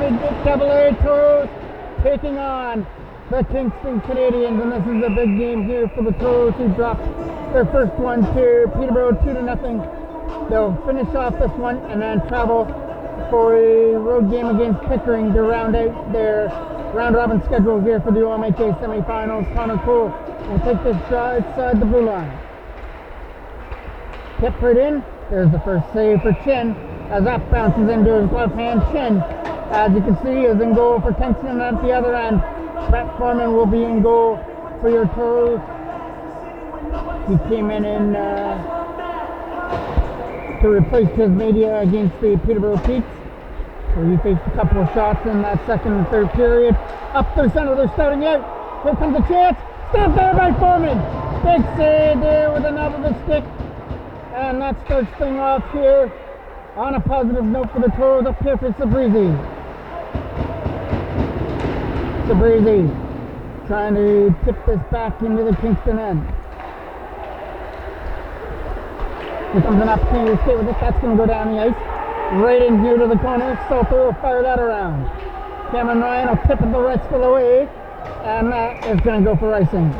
Midget AA Toros taking on the Kingston Canadians, and this is a big game here for the Toros, who dropped their first one to Peterborough 2-0. They'll finish off this one and then travel for a road game against Pickering to round out their round-robin schedule here for the OMHA semi-finals. Connor Cole will take this draw outside the blue line. Tip right in. There's the first save for Chin as that bounces into his left hand. Chin, as you can see, is in goal for Kingston at the other end. Brett Foreman will be in goal for your Toros. He came in to replace his media against the Peterborough Peaks. So he faced a couple of shots in that second and third period. Up through center, they're starting out. Here comes a chance. Stopped there by Foreman. Big save there with the knob of the stick. And that starts things off here on a positive note for the Toros. Up here for Sabrizi. Sabrizi trying to tip this back into the Kingston end. Here comes an opportunity to stay with it. That's going to go down the ice. Right in here to the corner. Salter will fire that around. Cameron Ryan will tip it the rest of the way. And that is going to go for icing.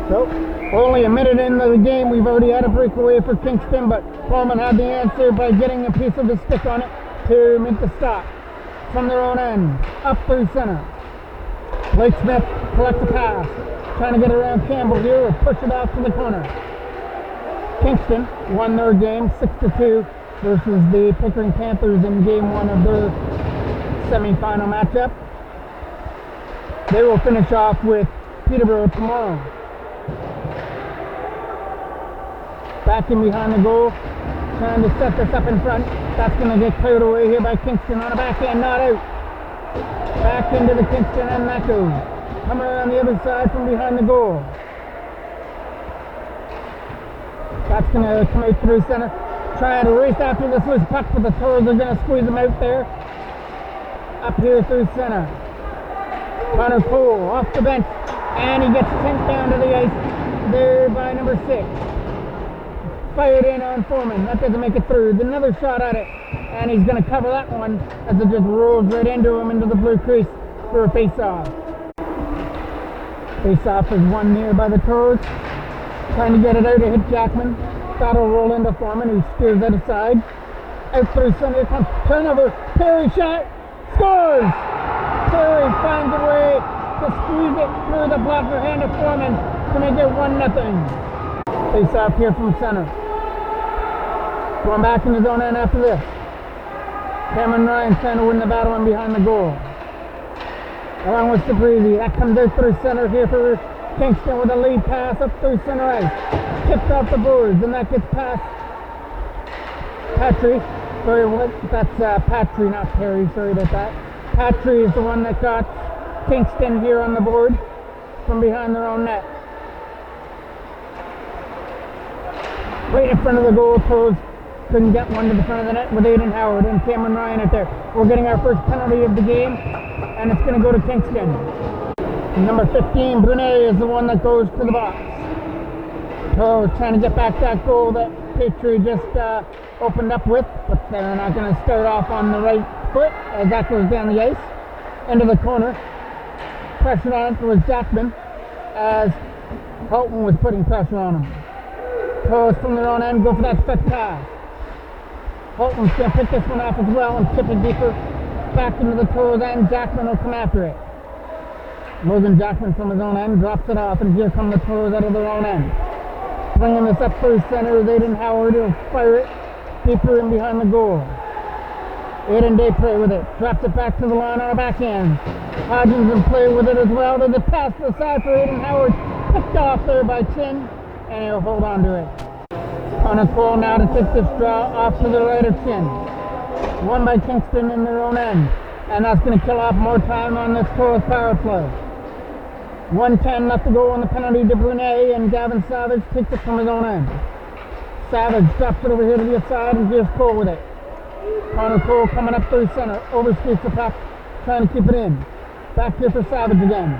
So, only a minute into the game, we've already had a breakaway for Kingston, but Coleman had the answer by getting a piece of the stick on it to make the stop. From their own end, up through center. Blake Smith collects the pass. Trying to get around Campbell here or push it off to the corner. Kingston won their game 6-2 versus the Pickering Panthers in game one of their semi-final matchup. They will finish off with Peterborough tomorrow. Back in behind the goal, trying to set this up in front. That's going to get cleared away here by Kingston on a backhand, not out. Back into the Kingston and that goes. Coming around the other side from behind the goal. That's going to come out through center. Trying to race after this loose puck, but the Toros are going to squeeze them out there. Up here through center. Connor Cole off the bench, and he gets sent down to the ice there by number 6. Fired in on Foreman. That doesn't make it through. Another shot at it, and he's going to cover that one as it just rolls right into him into the blue crease for a face-off. Face-off is won here by the Toros. Trying to get it out to hit Jackman. That'll roll into Foreman, who steers it aside. Out through center comes turnover. Perry shot. Scores! Perry finds a way to squeeze it through the blocker hand of Foreman to make it 1-0. Face-off here from center. Going back in his own end after this. Cameron Ryan trying to win the battle in behind the goal. Along with Sabrizi. That comes out through center here for Kingston with a lead pass up through center ice. Tipped off the boards, and that gets past Patry. Sorry, what? That's Patry, not Perry. Sorry about that. Patry is the one that got Kingston here on the board from behind their own net. Right in front of the goal post. Couldn't get one to the front of the net with Aiden Howard and Cameron Ryan out there. We're getting our first penalty of the game, and it's going to go to Kingston. Number 15, Brunet, is the one that goes to the box. So trying to get back that goal that Patry just opened up with, but they're not going to start off on the right foot as that goes down the ice into the corner. Pressure on it was Jackman as Holton was putting pressure on him. Toros from their own end go for that set pass. Holton's going to pick this one off as well and tip it deeper back into the Toros end. Jackman will come after it. Logan Jackman from his own end drops it off, and here come the Toros out of their own end. Bringing this up through center is Aiden Howard. He'll fire it deeper in behind the goal. Aiden Daypre with it. Drops it back to the line on a backhand. Hodgins in play with it as well. There's a pass to the side for Aiden Howard. Picked off there by Chin, and he'll hold on to it. Connor Cole now to take this draw off to the right of Chin. Won by Kingston in their own end. And that's going to kill off more time on this Toros power play. 1:10 left to go on the penalty to Brunet, and Gavin Savage takes it from his own end. Savage drops it over here to the side, and here's Cole with it. Connor Cole coming up through center, overskate the puck, trying to keep it in. Back here for Savage again.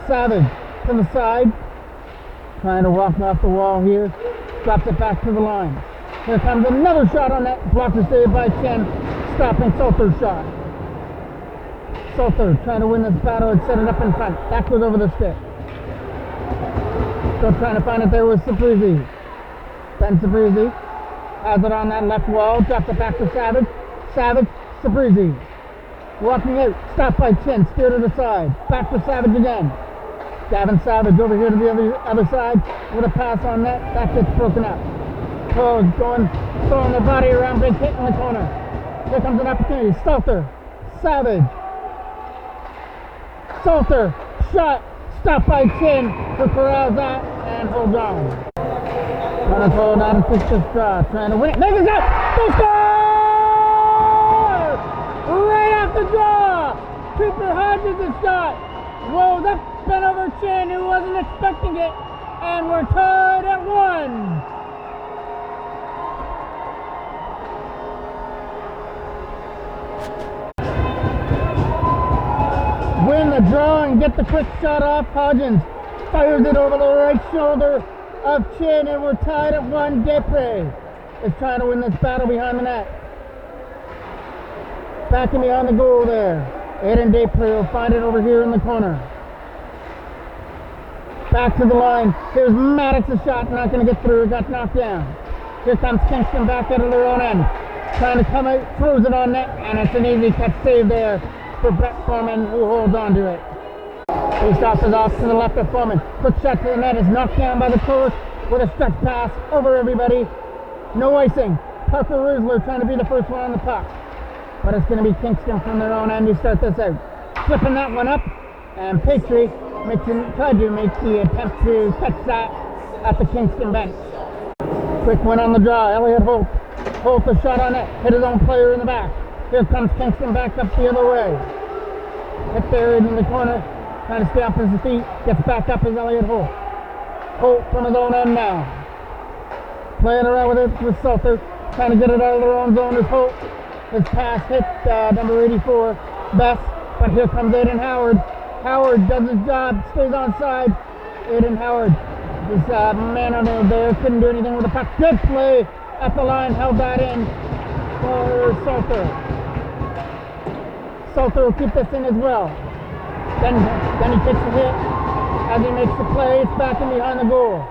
Savage to the side, trying to walk off the wall here. Drops it back to the line. Here comes another shot on that. Blocker save by Chen, stopping Salter's shot. Salter trying to win this battle and set it up in front. Back goes over the stick. Still trying to find it there with Sabrisi. Ben Sabrisi has it on that left wall. Drops it back to Savage. Savage, Sabrisi. Walking out. Stopped by Chin. Steered to the side. Back to Savage again. Gavin Savage over here to the other side with a pass on that. That gets broken up. Toros going, throwing their body around, big hit in the corner. Here comes an opportunity. Salter, Savage. Salter, shot, stopped by Chin, who corrals that and holds on. Trying to hold out and push this draw, trying to win it. Make it up! They score! Right off the draw! Cooper Hodges' shot. Rolls up, bent over Chin, who wasn't expecting it, and we're tied at 1. Win the draw and get the quick shot off. Hodgins fires it over the right shoulder of Chin, and we're tied at 1. Desprez is trying to win this battle behind the net. Backing behind the goal there. Aiden Desprez will find it over here in the corner. Back to the line. Here's Maddox's shot, not going to get through. It got knocked down. Here comes Kingston back out of their own end. Trying to come out, throws it on net, and it's an easy catch save there for Brett Foreman, who holds on to it. Face-off is off to the left of Foreman. Quick shot to the net is knocked down by the Toros with a stretch pass over everybody. No icing. Parker Rusler trying to be the first one on the puck. But it's going to be Kingston from their own end to start this out. Flipping that one up, and Petrie tried to make the attempt to catch that at the Kingston bench. Quick one on the draw. Elliot Holt. Holt a shot on it. Hit his own player in the back. Here comes Kingston back up the other way. Hit there in the corner. Trying to stay up his feet. Gets back up as Elliot Holt. Holt from his own end now. Playing around with it with Salter. Trying to get it out of their own zone as Holt. His pass hit number 84, Best. But here comes Aiden Howard. Howard does his job. Stays onside. Aiden Howard. This man under there couldn't do anything with the puck. Good play at the line. Held that in for Salter. Salter will keep this in as well. Then he takes a hit. As he makes the play, it's back in behind the goal.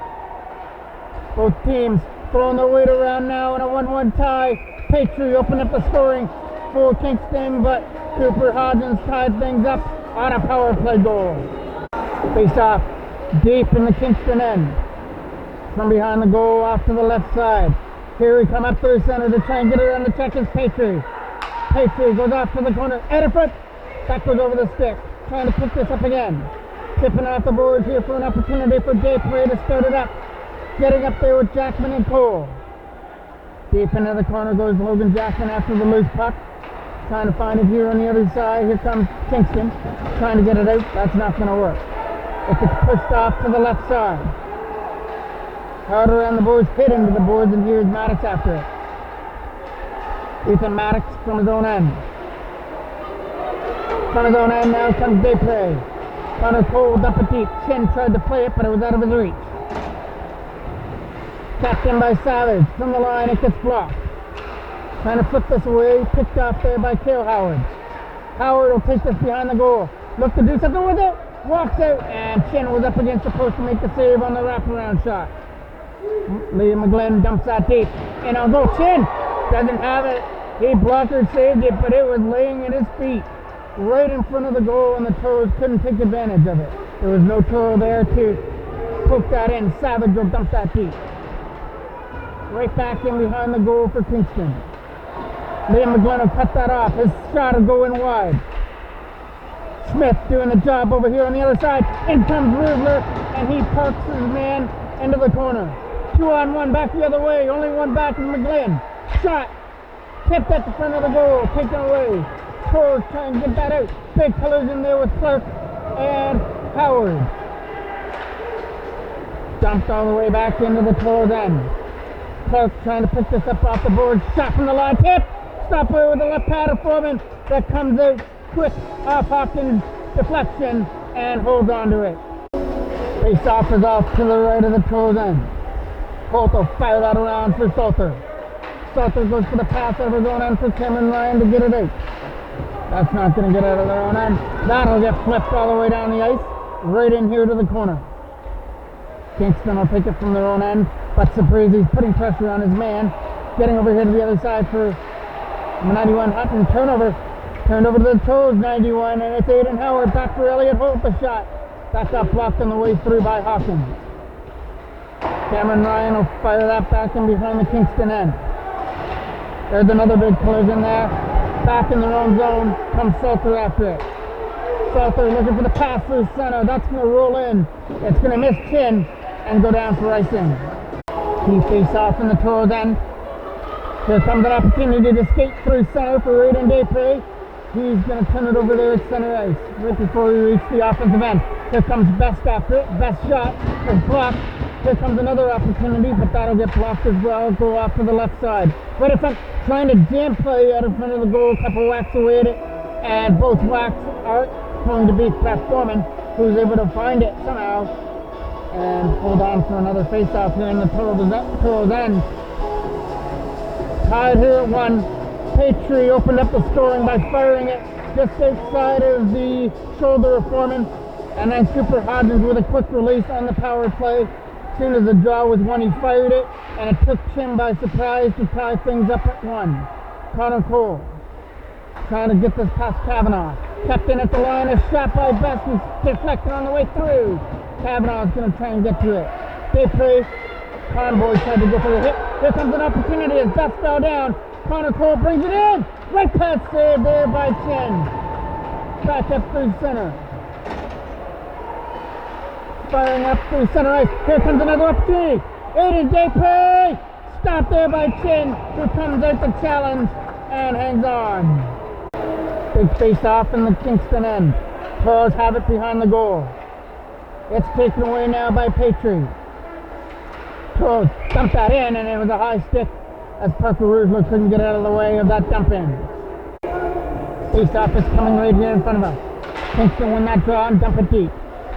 Both teams throwing their weight around now in a 1-1 tie. Petrie opened up the scoring for Kingston, but Cooper Hodgins tied things up on a power play goal. Face off deep in the Kingston end. From behind the goal off to the left side. Here we come up through center to try and get it on the check is Petrie. Petrie goes off to the corner. Ediford. That goes over the stick. Trying to pick this up again. Tipping off the boards here for an opportunity for Desprez to start it up. Getting up there with Jackman and Cole. Deep into the corner goes Logan Jackman after the loose puck. Trying to find it here on the other side. Here comes Kingston. Trying to get it out. That's not going to work. It gets pushed off to the left side. Hard around the boards, hit into the boards, and here's Maddox after it. Ethan Maddox from his own end. From his own end now comes Desprez. Connor Cole dump it deep. Chin tried to play it, but it was out of his reach. Tapped in by Savage. From the line, it gets blocked. Trying to flip this away. Picked off there by Cale Howard. Howard will take this behind the goal. Look to do something with it. Walks out, and Chin was up against the post to make the save on the wraparound shot. Liam McGlynn dumps that deep. And on goal, Chin doesn't have it. He blocker saved it, but it was laying at his feet right in front of the goal, and the Toros couldn't take advantage of it. There was no Toro there to poke that in. Savage will dump that deep. Right back in behind the goal for Kingston. Liam McGlynn will cut that off. His shot will go in wide. Smith doing the job over here on the other side. In comes Rudler, and he parks his man into the corner. 2-on-1 back the other way. Only one back is McGlynn. Shot. Tipped at the front of the goal. Taken away. Toros trying to get that out. Big collision there with Clark and Howard. Dumped all the way back into the Toros end. Clark trying to pick this up off the board. Shot from the line. Tip. Stop away with the left pad of Foreman. That comes out quick off Hopkins' deflection and holds on to it. Face off is off to the right of the Toros end. Holt will fire that around for Salter. Salter goes for the pass over going on for Cameron Ryan to get it out. That's not going to get out of their own end. That'll get flipped all the way down the ice, right in here to the corner. Kingston will take it from their own end, but Sabrizi's putting pressure on his man, getting over here to the other side for 91 Hutton. Turnover. Turned over to the Toros, 91, and it's Aiden Howard back for Elliot Holt, the shot. That got blocked on the way through by Hawkins. Cameron Ryan will fire that back in behind the Kingston end. There's another big collision there. Back in their own zone comes Salter after it. Salter looking for the pass through center. That's going to roll in. It's going to miss Chin and go down for icing. He face off in the Toros end. Here comes an opportunity to skate through center for Aiden Depre. He's going to turn it over there at center ice right before we reach the offensive end. Here comes Best after it. Best shot is blocked. Here comes another opportunity, but that'll get blocked as well. Go off to the left side. Right in front, trying to jam play out in front of the goal. A couple whacks away at it, and both whacks are going to be Pat Foreman, who's able to find it somehow and hold on for another face-off here in the Toros end. Tied here at 1. Petrie opened up the scoring by firing it just outside of the shoulder of Foreman, and then Cooper Hodgins with a quick release on the power play. As soon as the draw was 1, he fired it, and it took Chin by surprise to tie things up at 1. Connor Cole trying to get this past Kavanaugh. Kept in at the line, a shot by Best, and deflected on the way through. Kavanaugh's going to try and get to it. Depre, Conboy tried to go for the hit. Here comes an opportunity as Best fell down. Connor Cole brings it in. Right pass save there by Chin. Back up through center. Firing up through center ice. Here comes another opportunity. Aiden Depre. Stopped there by Chin, who comes out the challenge and hangs on. Big face off in the Kingston end. Toros have it behind the goal. It's taken away now by Petrie. Toros dumped that in, and it was a high stick as Parker Ruzler couldn't get out of the way of that dump in. Face-off is coming right here in front of us. Kingston win that draw and dump it deep.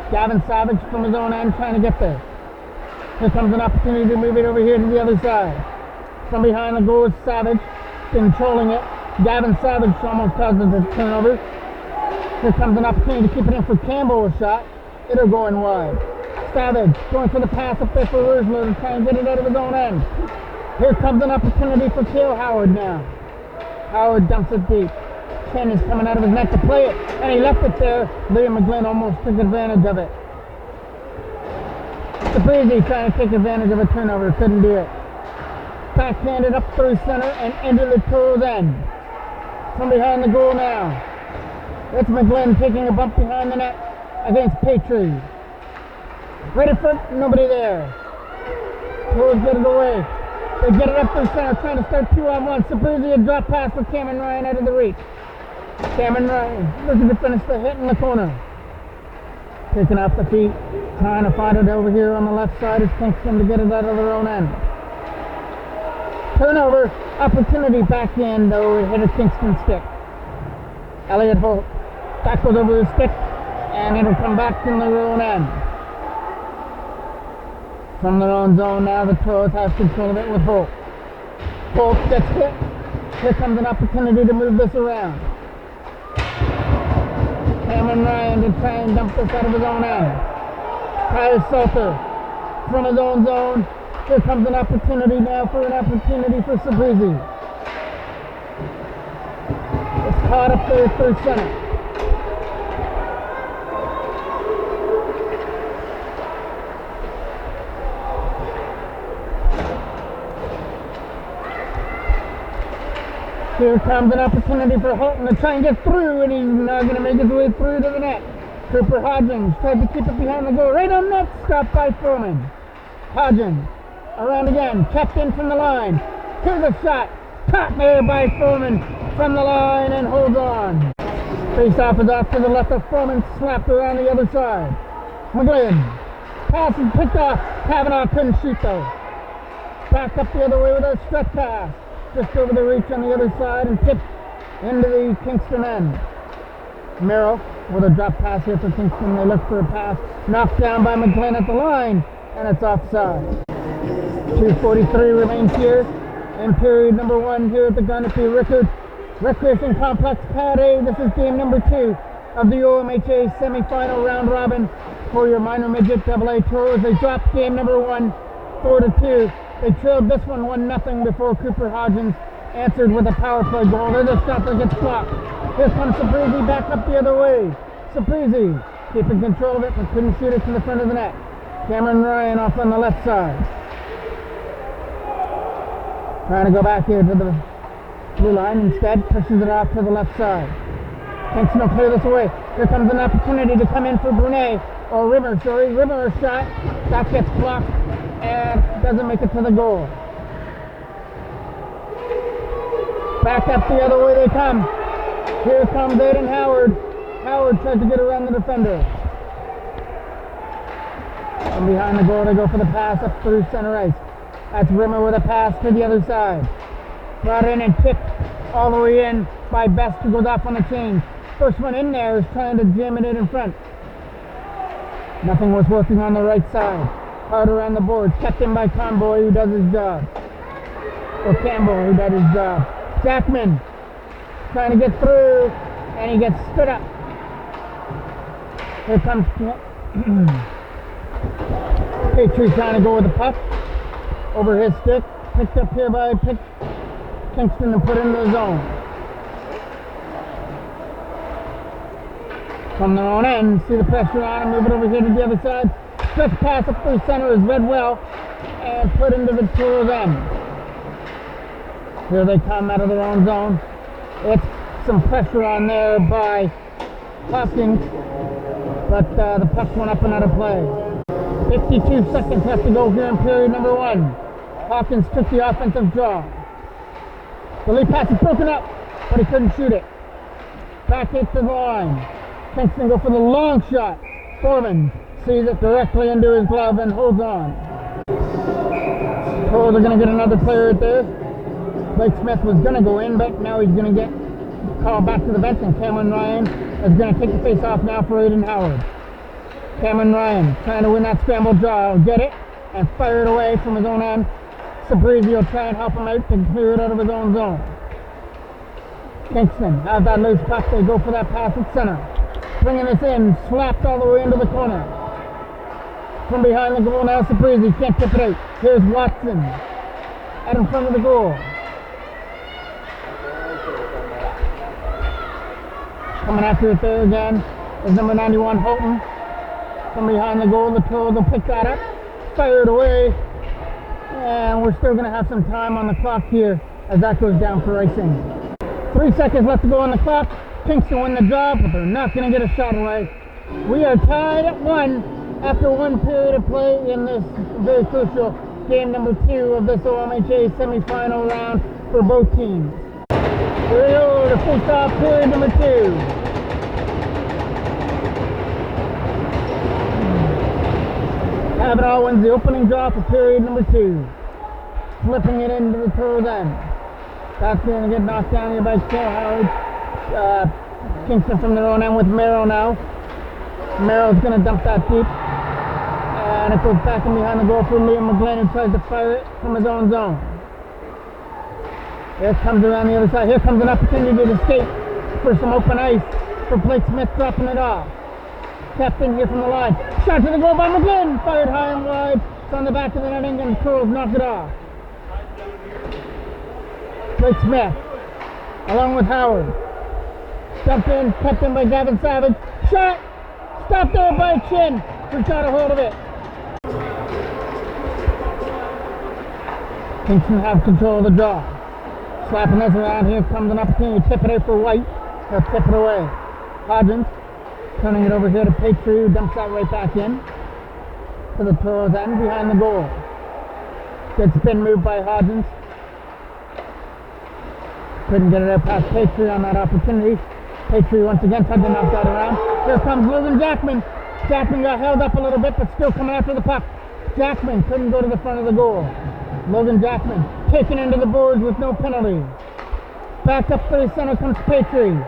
Gavin Savage from his own end trying to get there. Here comes an opportunity to move it over here to the other side. From behind the goal is Savage, controlling it. Gavin Savage almost causes a turnover. Here comes an opportunity to keep it in for Campbell a shot. It'll go in wide. Savage going for the pass up there for Ruzler to try and get it out of his own end. Here comes an opportunity for Cale Howard now. Howard dumps it deep. Chen is coming out of his net to play it, and he left it there. Liam McGlynn almost took advantage of it. Sabrizi trying to take advantage of a turnover, couldn't do it. Backhanded up through center and into the Toros end. From behind the goal now. It's McGlynn taking a bump behind the net against Petrie. Right in front, nobody there. Toros get it away. They get it up through center, trying to start 2-on-1. Sabrizi, a drop pass for Cameron Ryan out of the reach. Cameron Ryan looking to finish the hit in the corner. Taking off the feet, trying to find it over here on the left side is Kingston to get it out of their own end. Turnover, opportunity back in, though it hit a Kingston stick. Elliot Holt back goes over his stick, and it'll come back in their own end. From their own zone now, the Toros have control of it with Holt. Holt gets hit. Here comes an opportunity to move this around. Cameron Ryan to try and dump this out of his own end. Tyler Salter from his own zone. Here comes an opportunity now for Sabrizi. It's caught up there through center. Here comes an opportunity for Houghton to try and get through, and he's not going to make his way through to the net. Cooper Hodgins tried to keep it behind the goal. Right on net, stopped by Foreman. Hodgins around again, kept in from the line. Here's a shot, caught there by Foreman from the line and holds on. Face-off is off to the left of Foreman, slapped around the other side. McGlynn, pass is picked off. Kavanaugh couldn't shoot though. Back up the other way with a stretch pass. Just over the reach on the other side and tipped into the Kingston end. Merrill with a drop pass here for Kingston. They look for a pass. Knocked down by McGlynn at the line, and it's offside. 2:43 remains here in period number 1 here at the Gunnersby Rickard. Recreation Complex Pad A. This is game number 2 of the OMHA semifinal round robin for your minor midget AA Toros. They dropped game number 1, 4-2. They trailed this one 1-0 before Cooper Hodgins answered with a power play goal. There's a shot that gets blocked. Here comes Sabrizi back up the other way. Sabrizi keeping control of it but couldn't shoot it to the front of the net. Cameron Ryan off on the left side. Trying to go back here to the blue line, instead pushes it off to the left side. Kingston will clear this away. Here comes an opportunity to come in for Brunet, or Rimmer, sorry. Rimmer a shot, that gets blocked and doesn't make it to the goal. Back up the other way they come. Here comes Aiden Howard. Howard tries to get around the defender. From behind the goal they go for the pass up through center ice. That's Rimmer with a pass to the other side. Brought in and tipped all the way in by Best, who goes off on the change. First one in there is trying to jam it in front. Nothing was working on the right side. Hard around the boards, kept in by Conboy, who does his job. Or Campbell, who does his job. Jackman trying to get through, and he gets stood up. Here comes Petrie trying to go with the puck over his stick. Picked up here by Kingston and put into the zone. From their own end, see the pressure on him, move it over here to the other side. Stretch pass up through center is read well and put into the Toros end. Here they come out of their own zone. It's some pressure on there by Hopkins, but the puck went up and out of play. 52 seconds left to go here in period number 1. Hopkins took the offensive draw. The lead pass is broken up, but he couldn't shoot it. Back hit to the line. Kingston go for the long shot. Foreman sees it directly into his glove and holds on. Oh, they're going to get another player right there. Blake Smith was going to go in, but now he's going to get called back to the bench, and Cameron Ryan is going to take the face off now for Aiden Howard. Cameron Ryan trying to win that scramble draw. He'll get it and fire it away from his own end. Sabrizi will try and help him out and clear it out of his own zone. Kingston has that loose puck. They go for that pass at center. Bringing this in, slapped all the way into the corner. From behind the goal now, Sabrizi can't tip it out. Here's Watson out in front of the goal. Coming after it there again is number 91, Houghton. From behind the goal, the Toros will pick that up, fire it away, and we're still going to have some time on the clock here as that goes down for icing. 3 seconds left to go on the clock. Kingston win the job, but they're not going to get a shot away. We are tied at 1 after 1 period of play in this very crucial game number 2 of this OMHA semifinal round for both teams. Here we go to face-off period number 2. Kavanaugh wins the opening draw for period number 2. Flipping it into the Toros end. That's going to get knocked down here by Howard. Kingston from their own end with Merrill now. Merrill's going to dump that deep. And it goes back in behind the goal for Liam McGlynn, who tries to fire it from his own zone. Here it comes around the other side. Here comes an opportunity to escape for some open ice for Blake Smith dropping it off. Kept in here from the line. Shot to the goal by McGlynn. Fired high and wide. It's on the back of the netting and the Toros knock it off. Blake Smith along with Howard. Jumped in, kept in by Gavin Savage. Shot! Stopped there by Chin, who's got a hold of it. Kingston have control of the draw. Slapping this around. Here comes an opportunity to tip it out for White. He'll tip it away. Hodgins turning it over here to Petrie, who dumps that right back in to the Toros end behind the goal. Good spin move by Hodgins. Couldn't get it out past Petrie on that opportunity. Petrie once again tried to knock that around. Here comes Logan Jackman. Jackman got held up a little bit, but still coming after the puck. Jackman couldn't go to the front of the goal. Logan Jackman taken into the boards with no penalty. Back up to the center comes Petrie.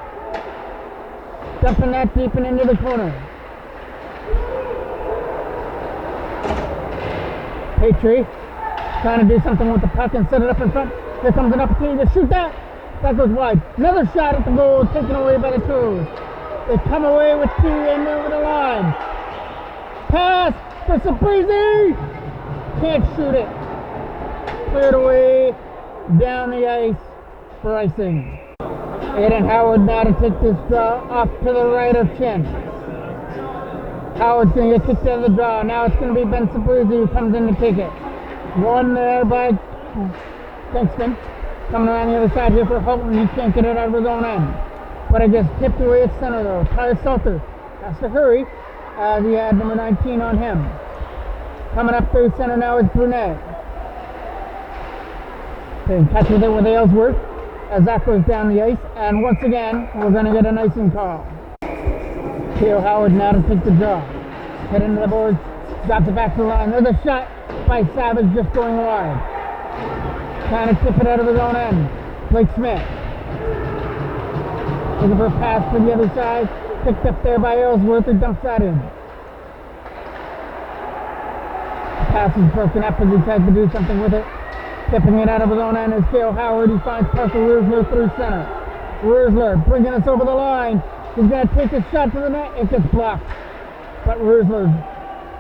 Dumping that deep and into the corner. Petrie trying to do something with the puck and set it up in front. Here comes an opportunity to shoot that. That goes wide. Another shot at the goal, taken away by the Toros. They come away with 2 and over the line. Pass for Saprizi. Can't shoot it. Cleared away down the ice for icing. Aiden Howard now to take this draw off to the right of Chin. Howard's going to get kicked out of the draw. Now it's going to be Ben Saprizi who comes in to take it. One there by Kingston. Coming around the other side here for Holton. He can't get it out of his own end. But it gets tipped away at center though. Tyler Salter has to hurry as he had number 19 on him. Coming up through center now is Brunet. They catches it with Aylesworth as that goes down the ice. And once again, we're going to get an icing call. Theo Howard now to take the draw. Hit into the boards. Drops it back to the line. There's a shot by Savage just going wide. Trying to tip it out of his own end. Blake Smith. Looking for a pass to the other side. Picked up there by Aylesworth who dumps that in. The pass is broken up as he tries to do something with it. Tipping it out of his own end is Theo Howard. He finds Parker Roosler through center. Roosler bringing us over the line. He's going to take a shot to the net. It gets blocked. But Roosler's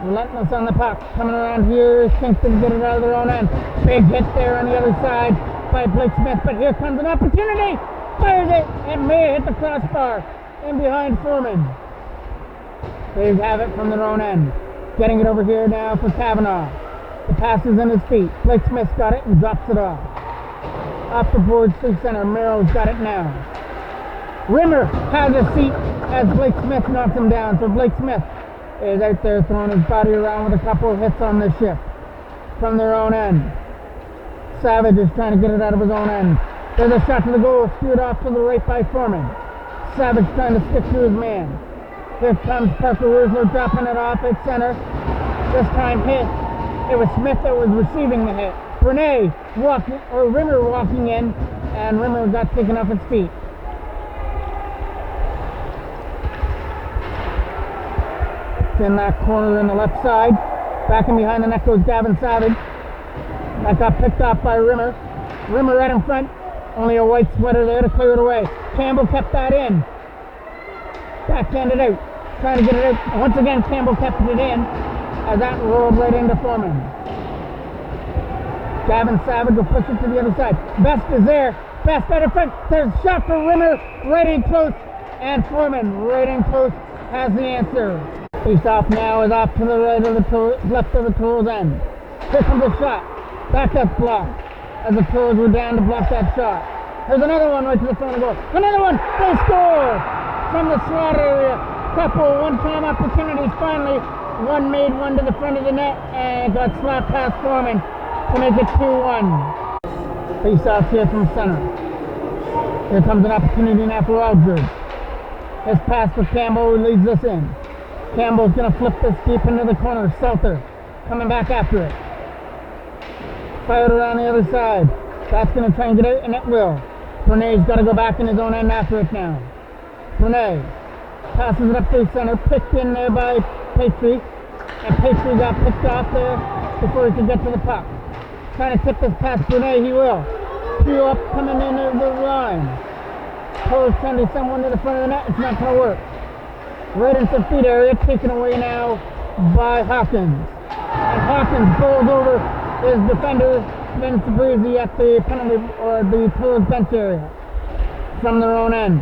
relentless on the puck. Coming around here is Kingston to get it out of their own end. Big hit there on the other side by Blake Smith. But here comes an opportunity. Fires it and may hit the crossbar. In behind Foreman. They have it from their own end. Getting it over here now for Kavanaugh. The pass is in his feet. Blake Smith's got it and drops it off. Off the boards through center. Merrill's got it now. Rimmer has a seat as Blake Smith knocks him down. So Blake Smith is out there throwing his body around with a couple of hits on this shift from their own end. Savage is trying to get it out of his own end. There's a shot to the goal, steered off to the right by Foreman. Savage trying to stick to his man. Here comes Parker Roosler dropping it off at center. This time hit. It was Smith that was receiving the hit. Rimmer walking in, and Rimmer got taken off his feet. In that corner in the left side. Back in behind the net goes Gavin Savage. That got picked off by Rimmer. Rimmer right in front. Only a white sweater there to clear it away. Campbell kept that in. Backhanded out. Trying to get it out. Once again, Campbell kept it in as that rolled right into Foreman. Gavin Savage will push it to the other side. Best is there. Best out in front. There's a shot for Rimmer. Right in close. And Foreman right in close has the answer. Face off now is off to the right of the left of the Toros end. Here comes a shot. That gets blocked as the Toros were down to block that shot. There's another one right to the front of the goal. Another one. They score from the slot area. Couple one-time opportunities. Finally, one made one to the front of the net and got slapped past Foreman to make it 2-1. Face off here from center. Here comes an opportunity now for Aldridge. His pass for Campbell who leads us in. Campbell's going to flip this deep into the corner. Salter coming back after it. Fired around the other side. That's going to try and get out, and it will. Bernay's got to go back in his own end after it now. Bernay passes it up through center. Picked in there by Patry. And Patry got picked off there before he could get to the puck. Trying to tip this past Bernay. He will. Two up coming in over the line. Toros trying to send one to the front of the net. It's not going to work. Right into the feet area, taken away now by Hawkins. And Hawkins bowls over his defender, Ben Saprizi, at the penalty or the Toros bench area from their own end.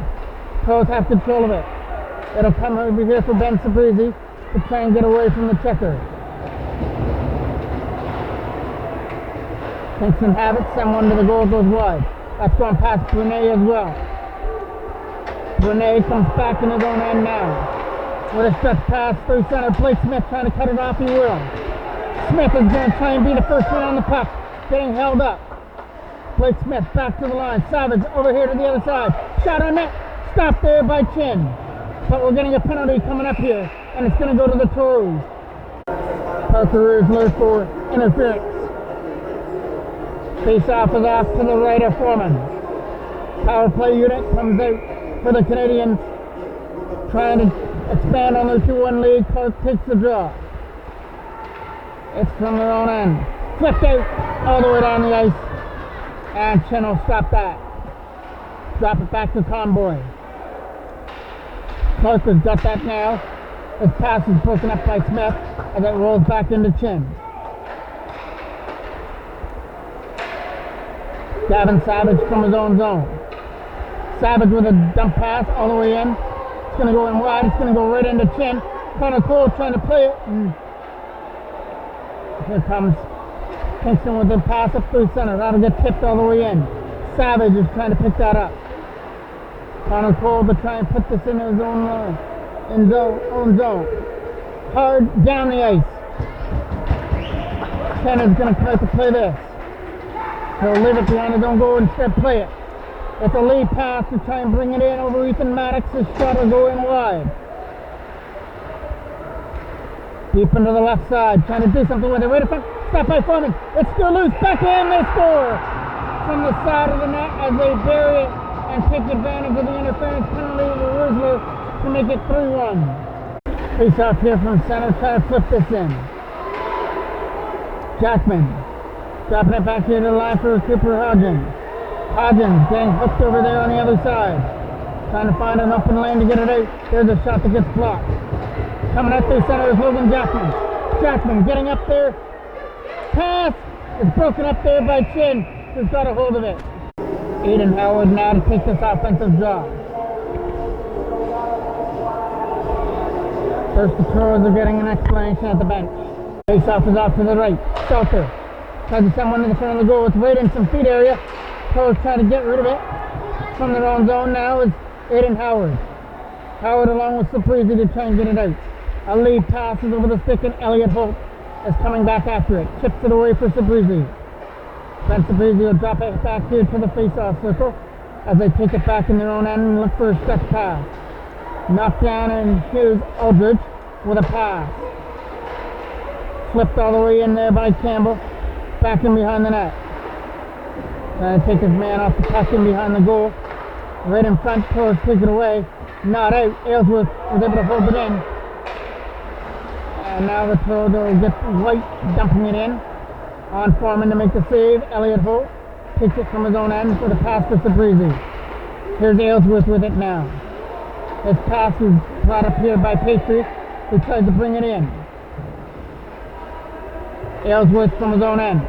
Toros have control of it. It'll come over here for Ben Saprizi to try and get away from the checker. Kingston have it, send one to the goal, goes wide. That's going past Brunet as well. Brunet comes back in his own end now. With a stretch pass through center, Blake Smith trying to cut it off, he will. Smith is going to try and be the first one on the puck, getting held up. Blake Smith back to the line, Savage over here to the other side. Shot on net, stopped there by Chin. But we're getting a penalty coming up here, and it's going to go to the Toros. Parker Roosler for interference. Face-off is off to the right of Foreman. Power play unit comes out for the Canadians, trying to expand on their 2-1 lead. Clark takes the draw. It's from their own end. Flipped out all the way down the ice. And Chin will stop that. Drop it back to Conboy. Clark has got that now. His pass is broken up by Smith as it rolls back into Chin. Gavin Savage from his own zone. Savage with a dump pass all the way in. It's going to go in wide. It's going to go right into Chin. Connor Cole trying to play it. And here comes Kingston with the pass up through center. That'll get tipped all the way in. Savage is trying to pick that up. Connor Cole to try and put this in his own zone. Hard down the ice. Ken is going to try to play this. He'll leave it behind his own goal and instead play it. It's a lead pass to try and bring it in over Ethan Maddox. His shot will go in wide. Deep into the left side, trying to do something with it. Right in front, stop by Foreman. It's still loose, back in, they score! From the side of the net as they bury it and take advantage of the interference penalty of Whistler to make it 3-1. Face off here from center, trying to flip this in. Jackman, dropping it back here to the line for Cooper Hodgins. Hodgins getting hooked over there on the other side. Trying to find an open lane to get it out. There's a shot that gets blocked. Coming out through center is Logan Jackman. Jackman getting up there. Pass is broken up there by Chin, who's got a hold of it. Aiden Howard now to take this offensive draw. First the Toros are getting an explanation at the bench. Face-off is off to the right. Salter tries to send one to the front of the goal. It's right in some feet area. Toros trying to get rid of it. From their own zone now is Aiden Howard. Howard along with Saprizi to try and get it out. A lead pass is over the stick and Elliott Holt is coming back after it. Chips it away for Saprizi. Then Saprizi will drop it back here to the face-off circle as they take it back in their own end and look for a stretch pass. Knocked down, and here's Aldridge with a pass. Flipped all the way in there by Campbell. Back in behind the net. Trying to take his man off the puck in behind the goal. Right in front, Toros take it away. Not out. Aylesworth was able to hold it in. And now the Toros will get White dumping it in. On Foreman to make the save. Elliott Holt takes it from his own end for the pass for Sabrizi. Here's Aylesworth with it now. His pass is brought up here by Patriot, who tries to bring it in. Aylesworth from his own end.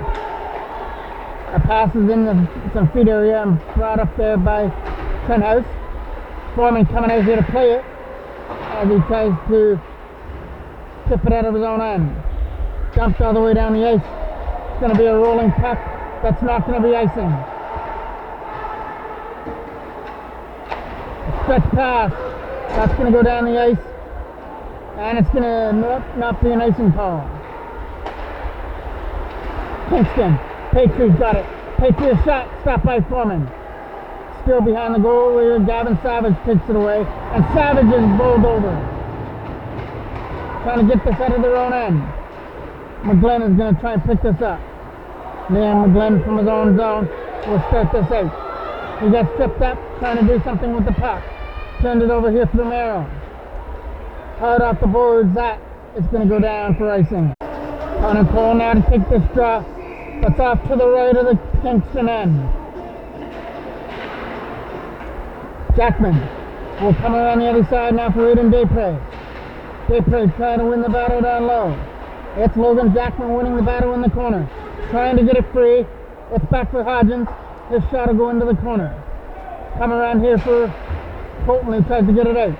A pass is in some feet area and brought up there by Trenthouse. Foreman coming out here to play it as he tries to tip it out of his own end. Dumped all the way down the ice. It's going to be a rolling puck. That's not going to be icing. A stretch pass. That's going to go down the ice. And it's going to not be an icing call. Kingston. Patriots got it. Patriots shot. Stopped by Foreman. Still behind the goal here. Gavin Savage takes it away. And Savage is bowled over. Trying to get this out of their own end. McGlenn is going to try and pick this up. Liam McGlenn from his own zone will start this out. He gets tripped up, trying to do something with the puck. Turned it over here for Merrill. Hard off the boards, that is going to go down for icing. Connor Cole now to take this draw. That's off to the right of the Kingston end. Jackman will come around the other side now for Aiden Daypre. Daypre trying to win the battle down low. It's Logan Jackman winning the battle in the corner. Trying to get it free. It's back for Hodgins. His shot will go into the corner. Come around here for Colton, who tries to get it out.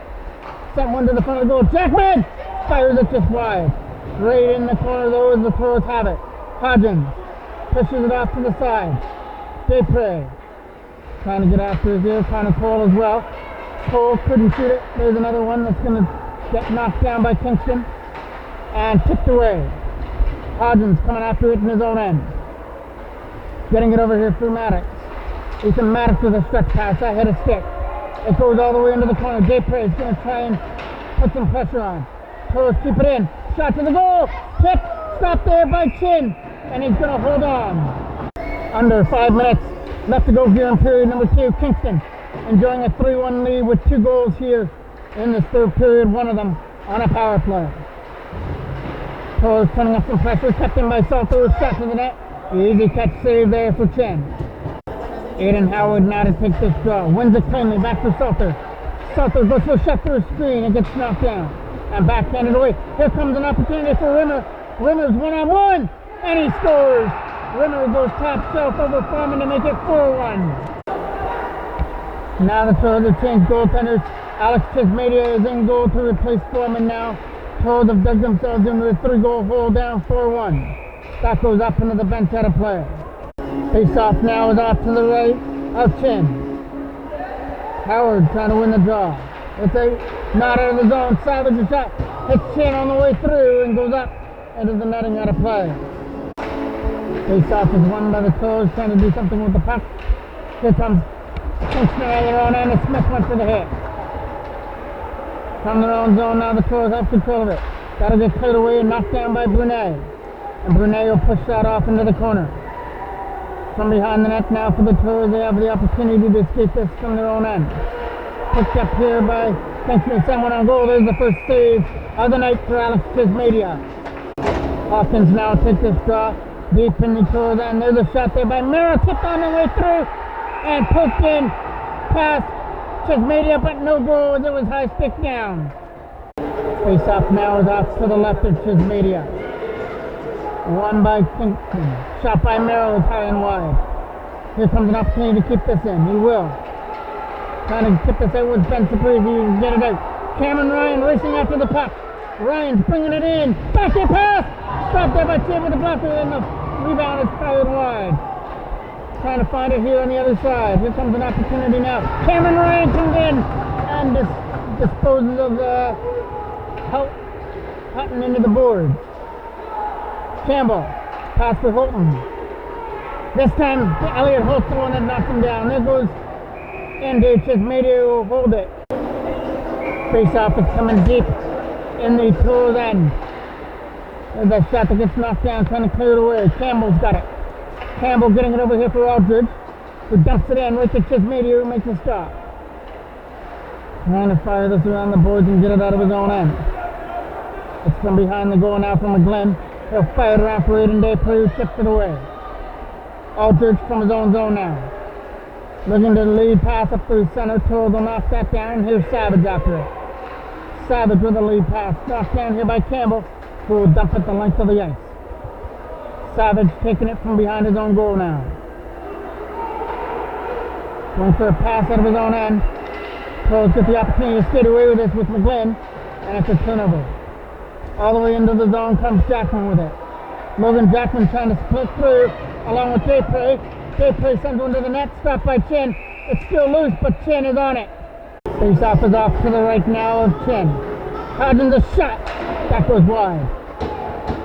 Sent one to the front of the goal. Jackman fires it just wide. Right in the corner though as the Toros have it. Hodgins pushes it off to the side. Daypre trying to get after his ear. Connor Cole as well. Cole couldn't shoot it. There's another one that's going to get knocked down by Kingston and tipped away. Hodgins coming after it in his own end. Getting it over here through Maddox. Ethan Maddox with a stretch pass. That hit a stick. It goes all the way into the corner. Daypre is going to try and put some pressure on. Toros keep it in. Shot to the goal. Tip. Stopped there by Chin. And he's going to hold on. Under 5 minutes left to go here in period number 2. Kingston enjoying a 3-1 lead with 2 goals here in this third period. One of them on a power play. Toros turning up some pressure. Kept in by Salto. Shot to the net. Easy catch save there for Chin. Aiden Howard now to take this draw. Wins it cleanly. Back for Salter. Salter goes for a shot through a screen and gets knocked down. And backhanded away. Here comes an opportunity for Rimmer. Rimmer's one-on-one. And he scores. Rimmer goes top shelf over Foreman to make it 4-1. Now the Toros have changed goaltenders. Alex Chismedia is in goal to replace Foreman now. Toros have dug themselves into a 3-goal hole down 4-1. That goes up into the bench out of play. Face off now is off to the right of Chin. Howard trying to win the draw. It's a not out of the zone. Savage a shot. Hits Chin on the way through and goes up into the netting out of play. Face off is won by the Toros trying to do something with the puck. Here comes Kingston on their own end and Smith went for the hit. From their own zone now the Toros have control of it. That'll get cleared away and knocked down by Brunet. And Brunet will push that off into the corner. From behind the net now for the Toros, they have the opportunity to escape this from their own end. Picked up here by Kingston, someone on goal. There's the first save of the night for Alex Chismedia. Hawkins now takes this draw deep in the Toros end. There's a shot there by Merrill, tipped on the way through and poked in past Chismedia, but no goal as it was high stick down. Face off now is off to the left of Chismedia. Won by Kingston. Shot by Merrill is high and wide. Here comes an opportunity to keep this in. He will. Trying to keep this out with Ben Saprisi. He can get it out. Cameron Ryan racing after the puck. Ryan's bringing it in. Backward pass. Stopped there by Chip with the blocker, and the rebound is fired wide. Trying to find it here on the other side. Here comes an opportunity now. Cameron Ryan comes in and disposes of Hutton into the board. Campbell, pass for Holton. This time, Elliot Holt's the one that knocks him down. There goes into Chismedia will hold it. Face-off is coming deep in the Toros end. There's that shot that gets knocked down, trying to clear it away. Campbell's got it. Campbell getting it over here for Aldridge, who dumps it in right to Chismedia, who makes a stop. Trying to fire this around the boards and get it out of his own end. It's from behind the goal now from McGlynn. He'll fire it around for Aiden Dupree, who chips it away. Aldridge from his own zone now. Looking to the lead pass up through center. Toros will knock that down. Here's Savage after it. Savage with a lead pass. Knocked down here by Campbell, who will dump it the length of the ice. Savage taking it from behind his own goal now. Going for a pass out of his own end. Toros get the opportunity to skate away with this with McGlynn, and it's a turnover. All the way into the zone comes Jackman with it. Logan Jackman trying to split through along with Dupree. Dupree sends one to the net, stopped by Chin. It's still loose, but Chin is on it. Face-off is off to the right now of Chin. Hodgins a shot. That goes wide.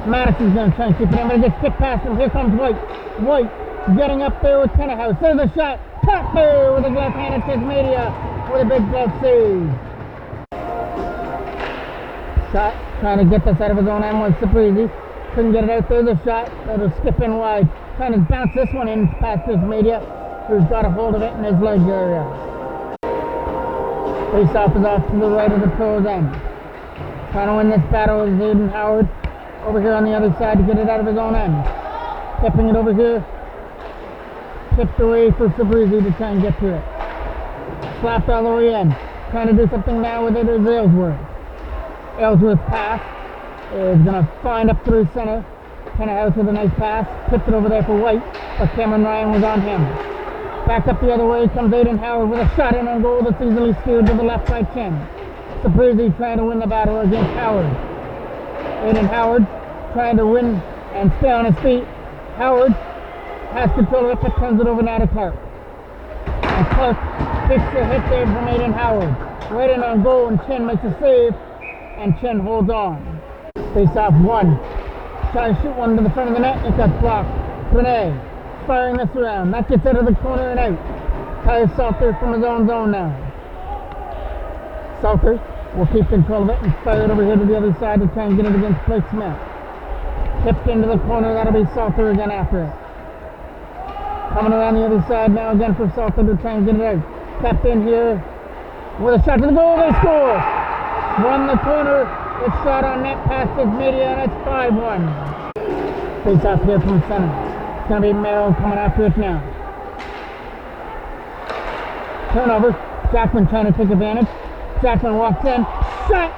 Madison's going to try and keep it in, but it gets tipped past him. Here comes White. White getting up there with Tennehouse. There's a shot. Top there with a left-handed Chismedia with a big glove save. Shot, trying to get this out of his own end with Saprisi. Couldn't get it out there. The shot that'll skip in wide. Trying to bounce this one in past Chismedia, who's got a hold of it in his leg area. Face-off is off to the right of the Toros end. Trying to win this battle is Aiden Howard over here on the other side to get it out of his own end. Tipping it over here. Tipped away for Saprisi to try and get to it. Slapped all the way in. Trying to do something now with it is Ellsworth. Ellsworth's pass is going to find up through center. Tennehouse with a nice pass. Tipped it over there for White, but Cameron Ryan was on him. Back up the other way comes Aiden Howard with a shot in on goal that's easily steered to the left by Chin. Saprisi trying to win the battle against Howard. Aiden Howard trying to win and stay on his feet. Howard has control of it, but turns it over now to Clark. And Clark takes the hit there from Aiden Howard. Right in on goal, and Chin makes a save, and Chin holds on. Face off one. Trying to shoot one to the front of the net, it got blocked. Brunet firing this around. That gets out of the corner and out. Tyler Salter from his own zone now. Salter will keep control of it and fire it over here to the other side to try and get it against Blake Smith. Tipped into the corner, that'll be Salter again after it. Coming around the other side now again for Salter to try and get it out. Tapped in here with a shot to the goal, they score! Won the corner, it's shot on net past Chismedia, and it's 5-1. Face off here from center. It's going to be Merrill coming after it now. Turnover. Jackman trying to take advantage. Jackman walks in. Shot!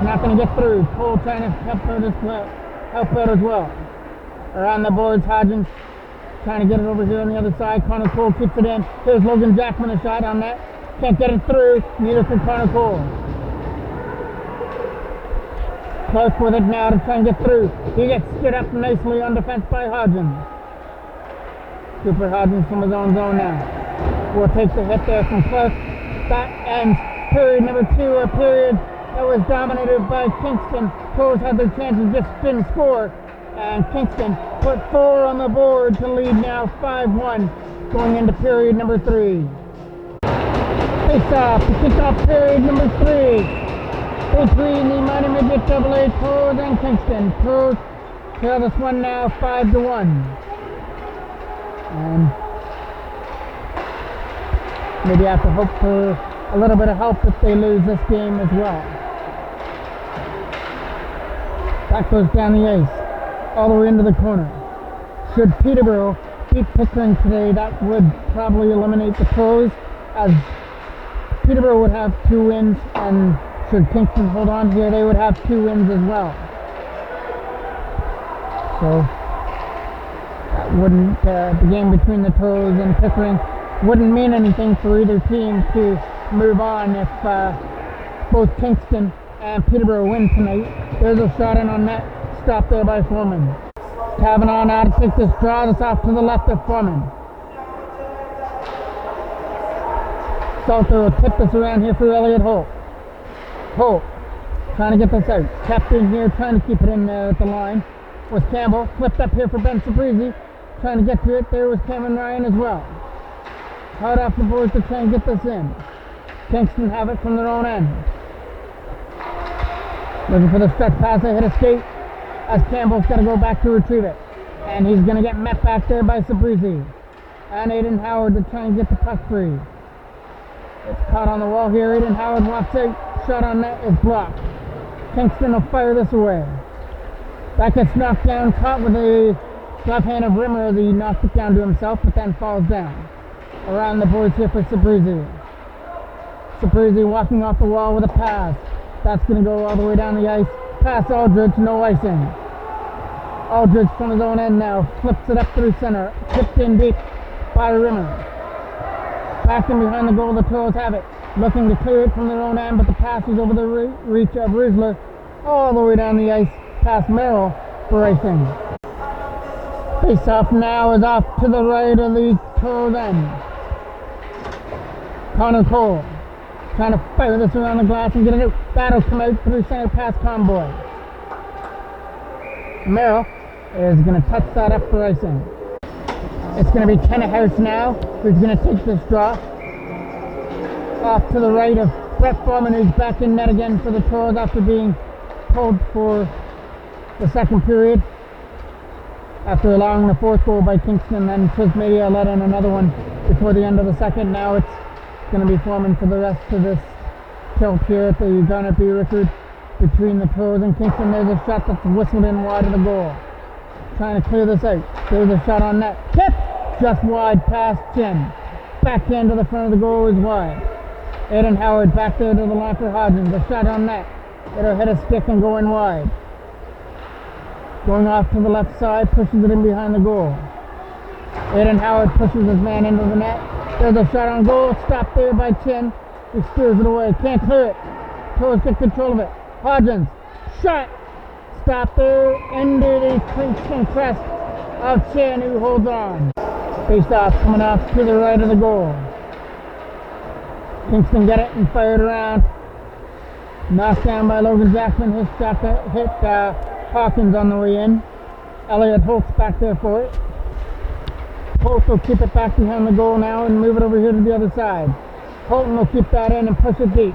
Not going to get through. Cole trying to help out as well. Around the boards, Hodgins trying to get it over here on the other side. Connor Cole keeps it in. Here's Logan Jackman, a shot on that. Can't get it through. Neither can Connor Cole. Clark with it now to try and get through. He gets stood up nicely on defense by Hodgins. Cooper Hodgins from his own zone now. Will take the hit there from Clark. That ends period number 2, a period that was dominated by Kingston. Toros had their chances, just didn't score. And Kingston put 4 on the board to lead now 5-1 going into period number 3. Face off to kick off period number 3 between the minor midget AA Toros and Kingston. Toros trail this one now 5-1. And maybe have to hope for a little bit of help if they lose this game as well. That goes down the ice, all the way into the corner. Should Peterborough beat Pickering today, that would probably eliminate the Toros, as Peterborough would have 2 wins, and should Kingston hold on here, they would have 2 wins as well. So that wouldn't, the game between the Toros and Pickering wouldn't mean anything for either team to move on if both Kingston and Peterborough win tonight. There's a shot in on net, stopped there by Foreman. Kavanaugh now to take this draw, that's off to the left of Foreman. Salter will tip this around here for Elliot Holt. Holt trying to get this out. Kept in here, trying to keep it in there at the line. Was Campbell. Flipped up here for Ben Sabrizi. Trying to get to it. There was Cameron Ryan as well. Hard off the boards to try and get this in. Kingston have it from their own end. Looking for the stretch pass. They hit a skate as Campbell's got to go back to retrieve it. And he's going to get met back there by Sabrizi. And Aiden Howard to try and get the puck free. It's caught on the wall here. Aiden Howard walks out. Shot on net is blocked. Kingston will fire this away. That gets knocked down, caught with the left hand of Rimmer as he knocked it down to himself, but then falls down. Around the boards here for Sabrizi. Sabrizi walking off the wall with a pass. That's going to go all the way down the ice. Pass Aldridge, no icing. Aldridge from his own end now. Flips it up through center. Tipped in deep by Rimmer. Back in behind the goal, the Toros have it. Looking to clear it from their own end, but the pass is over the reach of Riesler. All the way down the ice, past Merrill for icing. Face-off now is off to the right of the Toros end. Connor Cole trying to fire this around the glass and get it out. That'll come out through center past Conboy. Merrill is going to touch that up for icing. It's going to be Kennehouse now who's going to take this draw. Off to the right of Brett Foreman, who's back in net again for the Toros after being pulled for the second period. After allowing the 4th goal by Kingston, then Trismedia let in another one before the end of the second. Now it's going to be Foreman for the rest of this tilt here at the Garnet B. Rickard between the Toros and Kingston. There's a shot that's whistled in wide of the goal. Trying to clear this out. There's a shot on net. Tip! Just wide past Chin. Back end to the front of the goal is wide. Aiden Howard back there to the line for Hodgins. A shot on net. It'll hit a stick and go in wide. Going off to the left side, pushes it in behind the goal. Aiden Howard pushes his man into the net. There's a shot on goal. Stopped there by Chin. He steers it away. Can't clear it. Toros get control of it. Hodgins. Shot. Stopped there into the Kingston crest of Chin, who holds on. Faced off, coming off to the right of the goal. Kingston get it and fired around. Knocked down by Logan Jackman. His shot hit Hawkins on the way in. Elliot Holt's back there for it. Holt will keep it back behind the goal now and move it over here to the other side. Holton will keep that in and push it deep.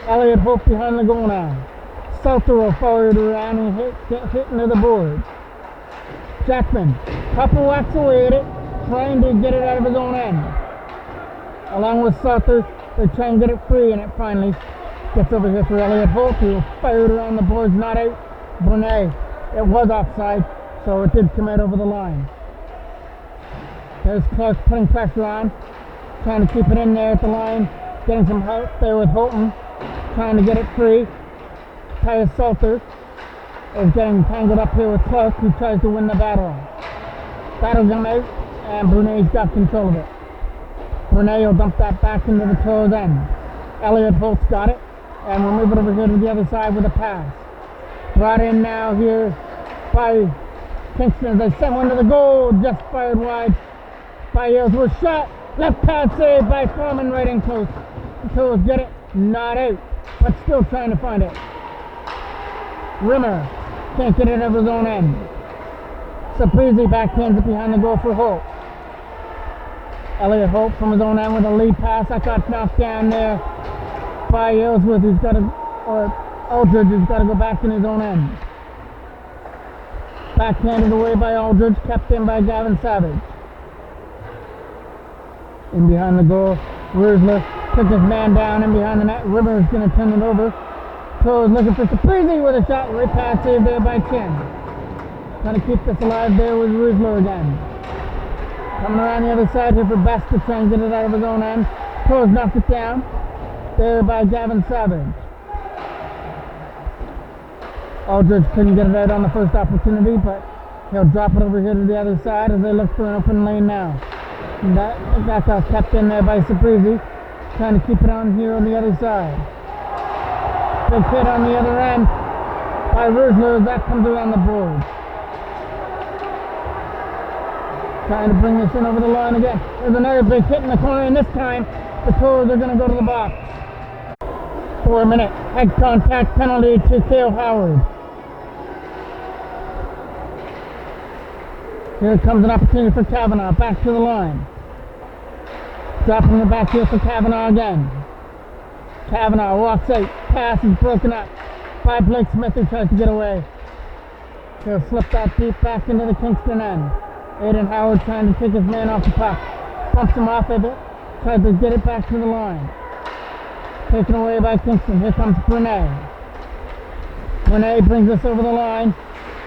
Elliot Holt behind the goal now. Salter will fire it around and get hit into the board. Jackman, couple whacks away at it, trying to get it out of his own end. Along with Salter, they try and get it free, and it finally gets over here for Elliot Holt, who will fire it around the boards, not out. Bonet, it was offside, so it did come out over the line. There's Clark putting pressure on. trying to keep it in there at the line, getting some help there with Houghton, trying to get it free. Tyus Salter is getting tangled up here with Clark, who tries to win the battle. Battle come out, and Brunet's got control of it. Brunet will dump that back into the Toros end. Elliot Holt's got it, and we'll move it over here to the other side with a pass. Brought in now here by Kingston as they send one to the goal, just fired wide by Ellsworth. Shot, left pad save by Foreman right in close. The Toros get it, not out, but still trying to find it. Rimmer can't get it over his own end. Saprizi backhands it behind the goal for Holt. Elliot Holt from his own end with a lead pass. That got knocked down there by Ellsworth, who's got to, or Aldridge, who's got to go back in his own end. Backhanded away by Aldridge, kept in by Gavin Savage. In behind the goal, Rusler took his man down in behind the net. Rimmer is going to turn it over. Toros looking for Saprizi with a shot. Right pass saved there by Chin. Trying to keep this alive there with Rusler again. Coming around the other side here for Best to try and get it out of his own end. Toros knocked it down there by Gavin Savage. Aldridge couldn't get it out on the first opportunity, but he'll drop it over here to the other side as they look for an open lane now. And that got kept in there by Saprizi, trying to keep it on here on the other side. Big hit on the other end by Rusler as that comes around the board. Trying to bring this in over the line again. There's another big hit in the corner, and this time the Toros are going to go to the box. 4-minute head contact penalty to Cale Howard. Here comes an opportunity for Kavanaugh, back to the line. Dropping it back here for Kavanaugh again. Kavanaugh walks out, pass is broken up by Blake Smith, who tries to get away. He'll slip that deep back into the Kingston end. Aiden Howard trying to take his man off the puck. Bumps him off of it, tries to get it back to the line. Taken away by Kingston. Here comes Brunet. Brunet brings this over the line.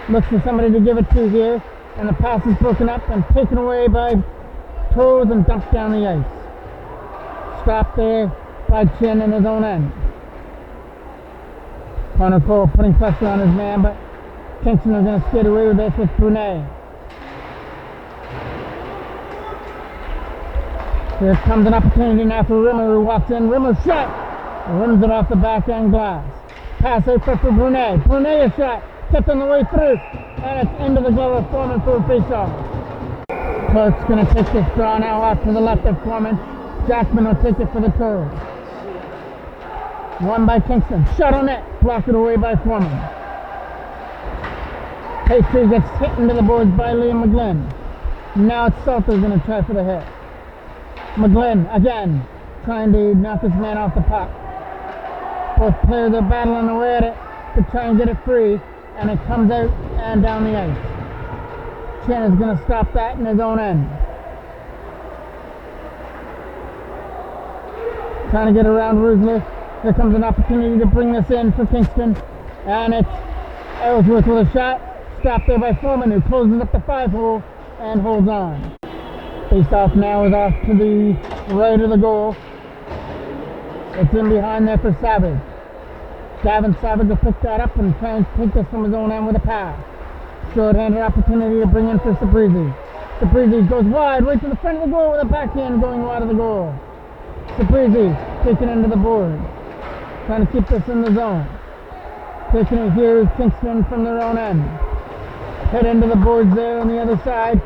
Looks for somebody to give it to here. And the pass is broken up and taken away by Toros and dumped down the ice. Stopped there by Chin in his own end. Connor Cole putting pressure on his man, but Kingston is going to skate away with this with Brunet. Here comes an opportunity now for Rimmer, who walks in. Rimmer shot. Rims it off the back end glass. Pass out for Brunet. Brunet a shot. Kept on the way through. And it's into the glove of Foreman for a face-off. Clark's going to take this draw now off to the left of Foreman. Jackman will take it for the Toros. Won by Kingston. Shot on net. Blocked it away by Foreman. Pastry gets hit into the boards by Liam McGlynn. Now it's Salter going to try for the hit. McGlynn again trying to knock his man off the puck. Both players are battling away at it to try and get it free, and it comes out and down the ice. Chen is going to stop that in his own end. Trying to get around Rusler. Here comes an opportunity to bring this in for Kingston, and it's Ellsworth with a shot. Stopped there by Foreman, who closes up the 5-hole and holds on. Face-off now is off to the right of the goal. It's in behind there for Savage. Gavin Savage will pick that up and try and take this from his own end with a pass. Short-handed opportunity to bring in for Saprizi. Saprizi goes wide, right to the front of the goal with a backhand going wide of the goal. Saprizi taking into the board. Trying to keep this in the zone. Taking it here is Kingston from their own end. Head into the boards there on the other side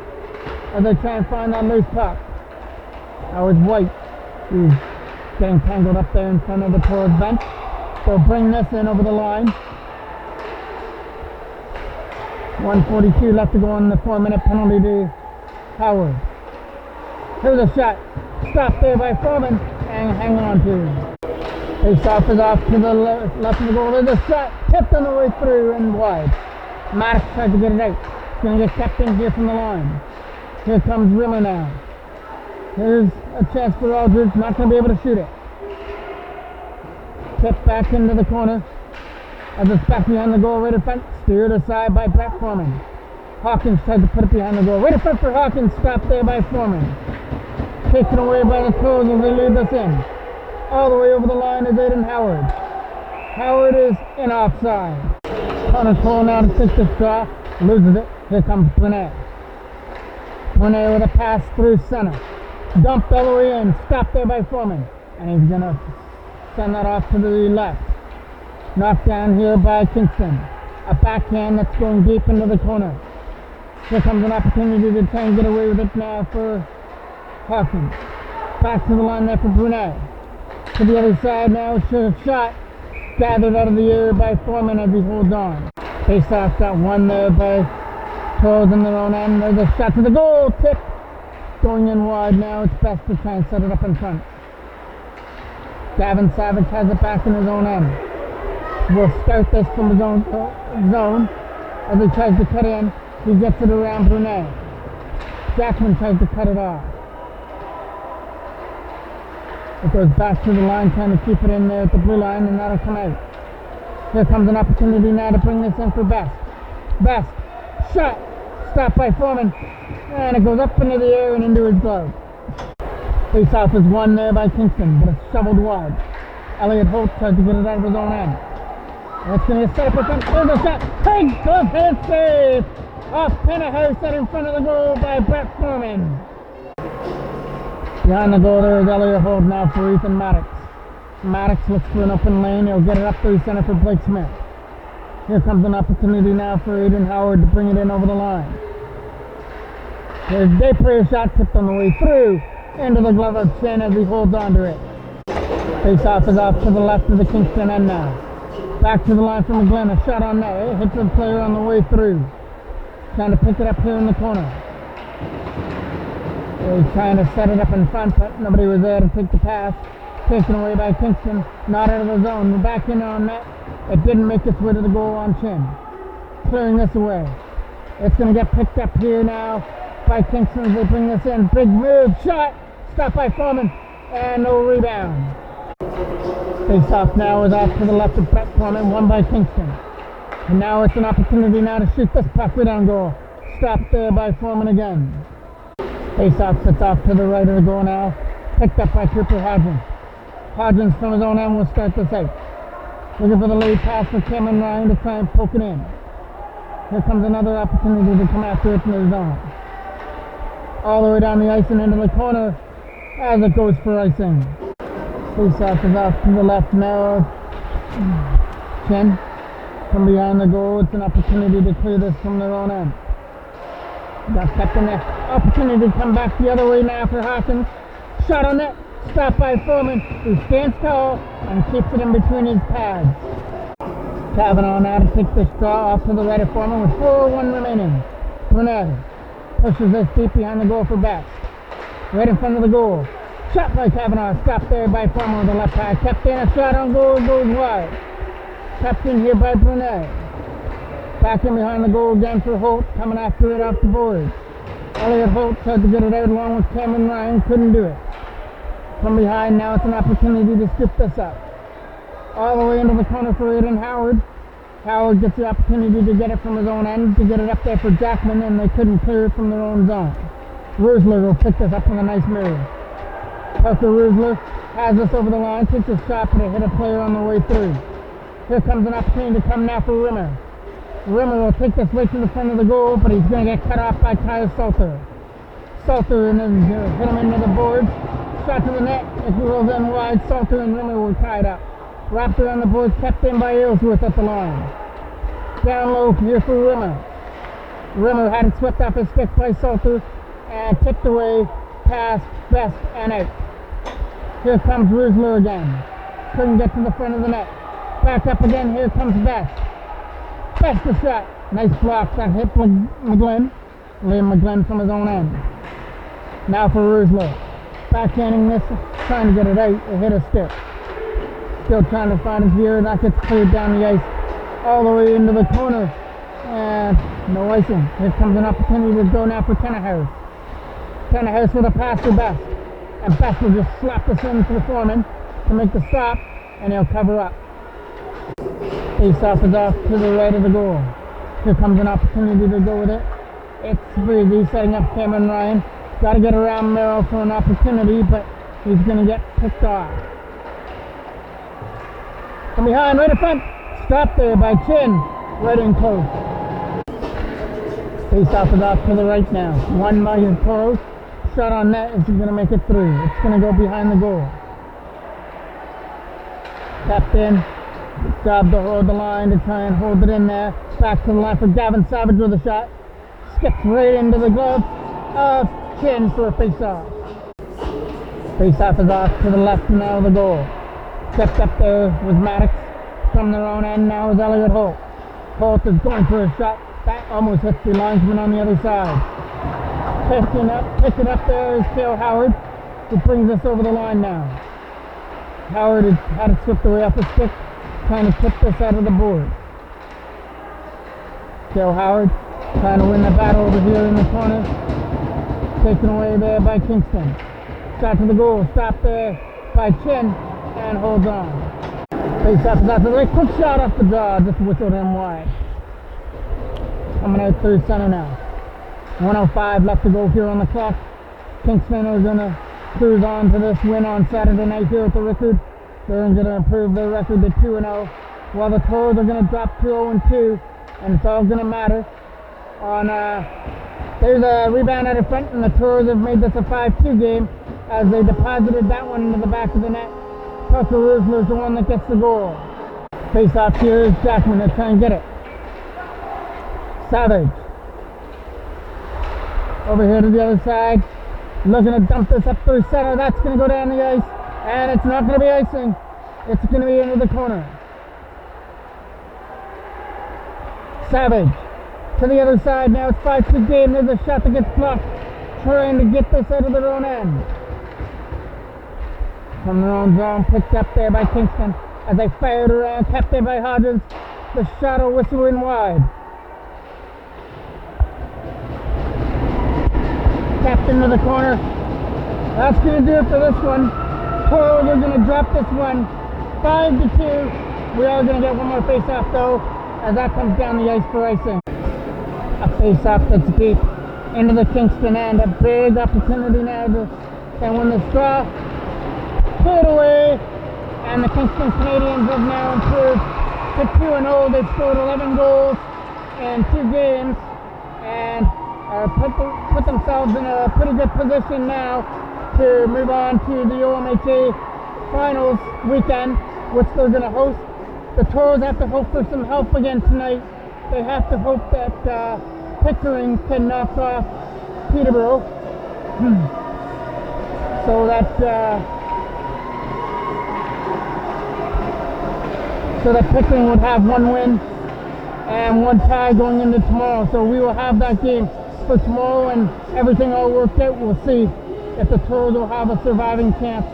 as they try and find that loose puck. Now it's White, who's getting tangled up there in front of the Toros bench. They'll bring this in over the line. 1:42 left to go on the 4-minute penalty to Howard. Here's a shot. Stopped there by Foreman and hanging on to. Face-off is off to the left of the goal. There's a shot. Tipped on the way through and wide. Maddox tries to get it out. It's going to get kept in here from the line. Here comes Rimmer now. Here's a chance for Aldridge. Not going to be able to shoot it. Tipped back into the corner. As it's back behind the goal, right in front. Steered aside by Brett Foreman. Hawkins tries to put it behind the goal. Right in front for Hawkins. Stopped there by Foreman. Taken away by the Toros as they lead this in. All the way over the line is Aiden Howard. Howard is in offside. Connor's pulling out to take this draw. Loses it. Here comes Brunet. Brunet with a pass through center. Dumped all the way in. Stopped there by Foreman. And he's going to send that off to the left. Knocked down here by Kingston. A backhand that's going deep into the corner. Here comes an opportunity to try and get away with it now for Hawkins. Back to the line there for Brunet. To the other side now, shot gathered out of the air by Foreman as he holds on. Face-off got one there by Toros in their own end. There's a shot to the goal, tip. Going in wide now, it's best to try and set it up in front. Gavin Savage has it back in his own end. We'll start this from his own zone as he tries to cut in. He gets it around Brunet. Jackman tries to cut it off. It goes back to the line, trying to keep it in there at the blue line, and that'll come out. Here comes an opportunity now to bring this in for Best. Best. Shot. Stopped by Foreman. And it goes up into the air and into his glove. Face-off is won there by Kingston, but it's shoveled wide. Elliot Holt tries to get it out of his own end. That's going to get set up with him. There's a shot. Big glove hand save. Off Pennehouse set in front of the goal by Brett Foreman. Behind the goal there is Elliot Holt now for Ethan Maddox. Maddox looks for an open lane. He'll get it up through center for Blake Smith. Here comes an opportunity now for Aiden Howard to bring it in over the line. There's Desprez shot tipped on the way through into the glove of Chin as he holds on to it. Face-off is off to the left of the Kingston end now. Back to the line from McGlynn. A shot on net. It hits the player on the way through. Trying to pick it up here in the corner. He's trying to set it up in front, but nobody was there to take the pass. Taken away by Kingston. Not out of the zone. We're back in on net. It didn't make its way to the goal on Chin. Clearing this away. It's going to get picked up here now by Kingston as they bring this in. Big move. Shot. Stopped by Foreman. And no rebound. Face-off now is off to the left of Brett Foreman. Won by Kingston. And now it's an opportunity now to shoot this puck right on goal. Stopped there by Foreman again. Face-off sits off to the right of the goal now. Picked up by Cooper Hodgins. Hodgins from his own end will start this out. Looking for the lead pass for Cameron Ryan to try and poke it in. Here comes another opportunity to come after it in the zone. All the way down the ice and into the corner as it goes for icing. Face-off is off to the left now. Chin from behind the goal. It's an opportunity to clear this from their own end. Got kept in there. Opportunity to come back the other way now for Hawkins. Shot on net. Stopped by Foreman, who stands tall and keeps it in between his pads. Kavanaugh now to take this draw off to the right of Foreman with 4-1 remaining. Brunet pushes this deep behind the goal for Best. Right in front of the goal. Shot by Kavanaugh. Stopped there by Foreman with the left pad. Kept in. A shot on goal. Goes wide. Kept in here by Brunet. Back in behind the goal again for Holt. Coming after it off the board. Elliot Holt tried to get it out along with Cameron Ryan. Couldn't do it. From behind now it's an opportunity to scoop this up. All the way into the corner for Aiden Howard. Howard gets the opportunity to get it from his own end, to get it up there for Jackman, and they couldn't clear it from their own zone. Rusler will pick this up with a nice move. Parker Rusler has this over the line, takes a shot, but it hit a player on the way through. Here comes an opportunity to come now for Rimmer. Rimmer will take this right to the front of the goal, but he's going to get cut off by Kyle Salter. Salter and then hit him into the boards. Shot to the net. It rolls in wide. Salter and Rimmer were tied up. Wrapped around the boards, kept in by Aylesworth at the line. Down low here for Rimmer. Rimmer had it swept off his stick by Salter and tipped away past Best and out. Here comes Rusler again. Couldn't get to the front of the net. Back up again. Here comes Best. Best the shot. Nice block that hit McGlynn. Liam McGlynn from his own end. Now for Rusler. Backhanding this, trying to get it out. It hit a stick. Still trying to find his gear. That gets cleared down the ice all the way into the corner. And no icing. Here comes an opportunity to go now for Tennehouse. Tennehouse with a pass to Best. And Best will just slap this in to the Foreman to make the stop, and he'll cover up. Face-off is off to the right of the goal. Here comes an opportunity to go with it. It's Breezy setting up Cameron Ryan. Got to get around Merrill for an opportunity, but he's going to get picked off. From behind, right in front. Stopped there by Chin. Right in close. Face off is off to the right now. One by Toros. Shot on net. It's going to make it through. It's going to go behind the goal. Tapped in. Job to hold the line to try and hold it in there. Back to the line for Gavin Savage with a shot. Skips right into the glove of Chin for a face-off. Face-off is off to the left now of the goal. Stepped up there with Maddox from their own end. Now is Elliot Holt. Holt is going for a shot. That almost hits the linesman on the other side. Picking up there is Cale Howard, who brings us over the line now. Howard had it slipped away off the stick, trying to tip this out of the board. Cale Howard trying to win the battle over here in the corner. Taken away there by Kingston. Shot to the goal, stopped there by Chin, and holds on. Face off is after the right, quick shot off the draw, just whistled him wide. Coming out through center now. 1:05 left to go here on the clock. Kingston are going to cruise on to this win on Saturday night here at the Rickard. They're going to improve their record to 2-0, while the Toros are going to drop to 0-2, and it's all going to matter. There's a rebound out in front, and the Toros have made this a 5-2 game as they deposited that one into the back of the net. Tucker Rusler's the one that gets the goal. Face off here is Jackman to try and get it. Savage. Over here to the other side. Looking to dump this up through center. That's going to go down the ice. And it's not going to be icing. It's going to be into the corner. Savage. To the other side. Now it's 5-2 game. There's a shot that gets blocked. Trying to get this out of their own end. From their own zone. Picked up there by Kingston. As they fired around. Kept there by Hodges. The shot will whistle in wide. Tapped into the corner. That's going to do it for this one. Toros are going to drop this one 5-2. We are going to get one more face-off though, as that comes down the ice for icing. A face-off that's deep into the Kingston end. A big opportunity now to win the straw. Put it away, and the Kingston Canadians have now improved to 2-0. They've scored 11 goals in 2 games, and put themselves in a pretty good position now to move on to the OMHA Finals weekend, which they're going to host. The Toros have to hope for some help again tonight. They have to hope that Pickering can knock off Peterborough so that Pickering would have 1 win and 1 tie going into tomorrow. So we will have that game for tomorrow, and everything all worked out. We'll see if the Toros will have a surviving chance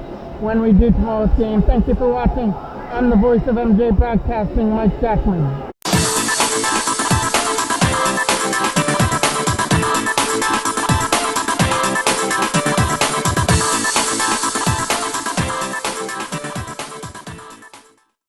when we do tomorrow's game. Thank you for watching. I'm the voice of MJ Broadcasting, Mike Jackman.